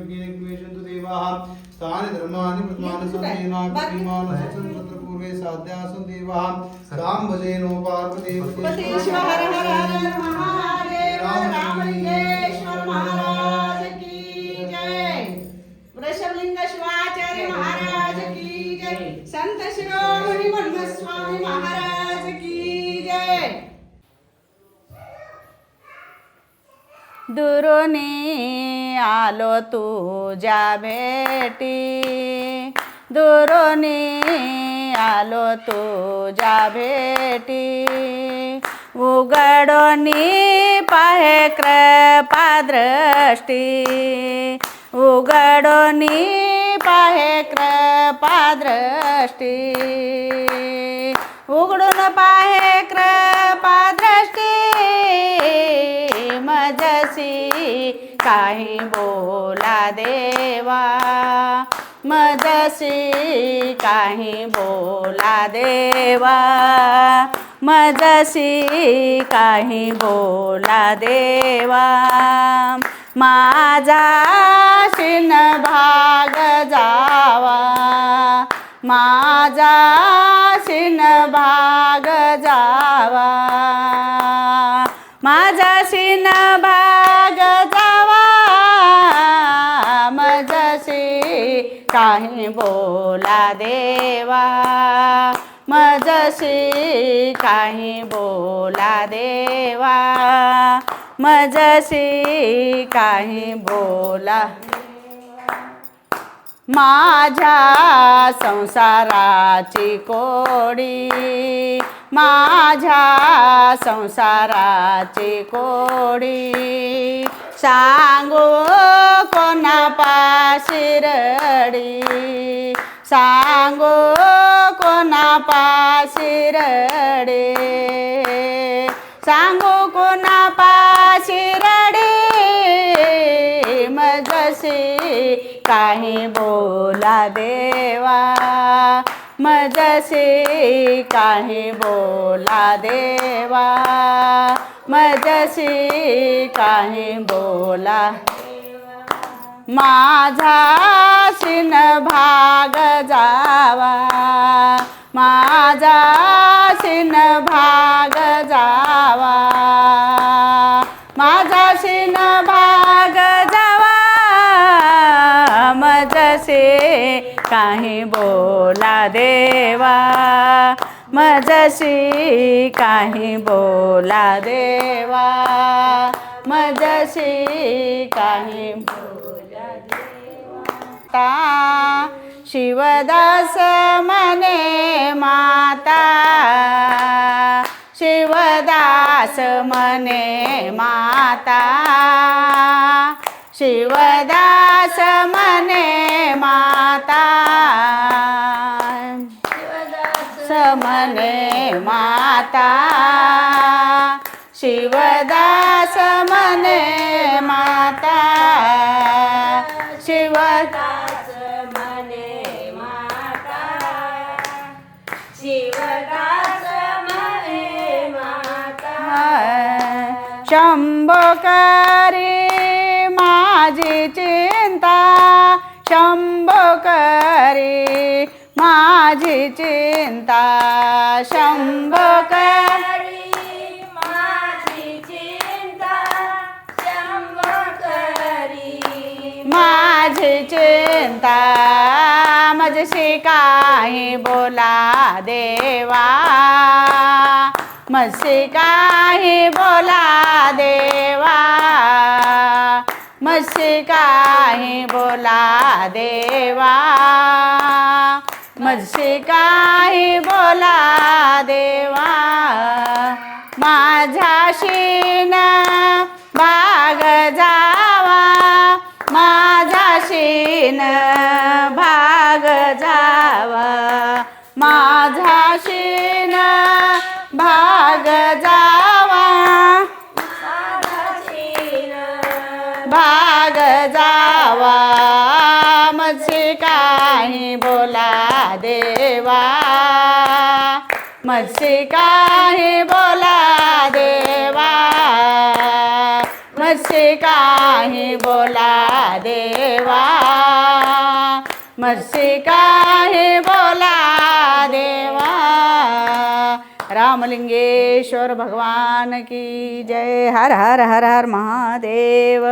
यज्ञेन क्लेशन्तु देवाः तानि धर्माणि प्रथमानि सन्तेनाकृतिमान् सत्सं तत्र पूर्वे साध्यासं देवाः तां भजेनो पार्वतीश्वर हर हर हर महादेव रामलिंगेश्वर महाराज की जय वृषभलिंग शिवाचार्य महाराज की जय संत शिरोमणि ब्रह्मस्वामी महाराज की जय दुरुनी आलो तुझ्या भेटी दुरुनी आलो तुझ्या भेटी उघडोनी पाहे कृपा दृष्टी उघडोनी पाहे कृपा दृष्टी उघडून पाहे कृपा दृष्टी मजसी काही बोला देवा मजसी काही बोला देवा मजसी काही बोला देवा माझा शिन भाग जावा माझा शिन भाग जावा माझा शिन भाग जावा मजसी काही बोला देवा मजसी काही बोला देवा मजसी काही बोला माझ्या संसाराची कोडी माझ्या संसाराची कोडी सांगू कोणापाशी रडी सांगू कोणापाशी रडी सांगू कोणापाशी रडी मजसी काही बोला देवा मजसी काही बोला देवा मजसी काही बोला माझा शिन भाग जावा माझा शिन भाग जावा माझा शिन भाग जावा मजसी काही बोला देवा मजसी काही बोला देवा मजसी काही बोला देवा शिवदास मने माता शिवदास मने माता शिवदास मने माता शिवदास मने माता शिवदास मने माता शिवदास मने माता शिवदास मने माता शंभोकरी माझी चिंता शंभोकरी माझी चिंता शंभोकरी माझी चिंता शंभोकरी माझी चिंता मजसी काही बोला देवा मजसी काही बोला देवा मजसी काही बोला देवा मजसी काही बोला देवा माझ्याशी न भाग जावा माझ्याशी न भाग जावा माझ्याशी न भाग जावा भाग जावा मजसी काही बोला देवा मजसी काही बोला देवा मजसी काही काही बोला देवा मत्सी काही बोला देवा रामलिंगेश्वर भगवान की जय हर हर हर हर महादेव।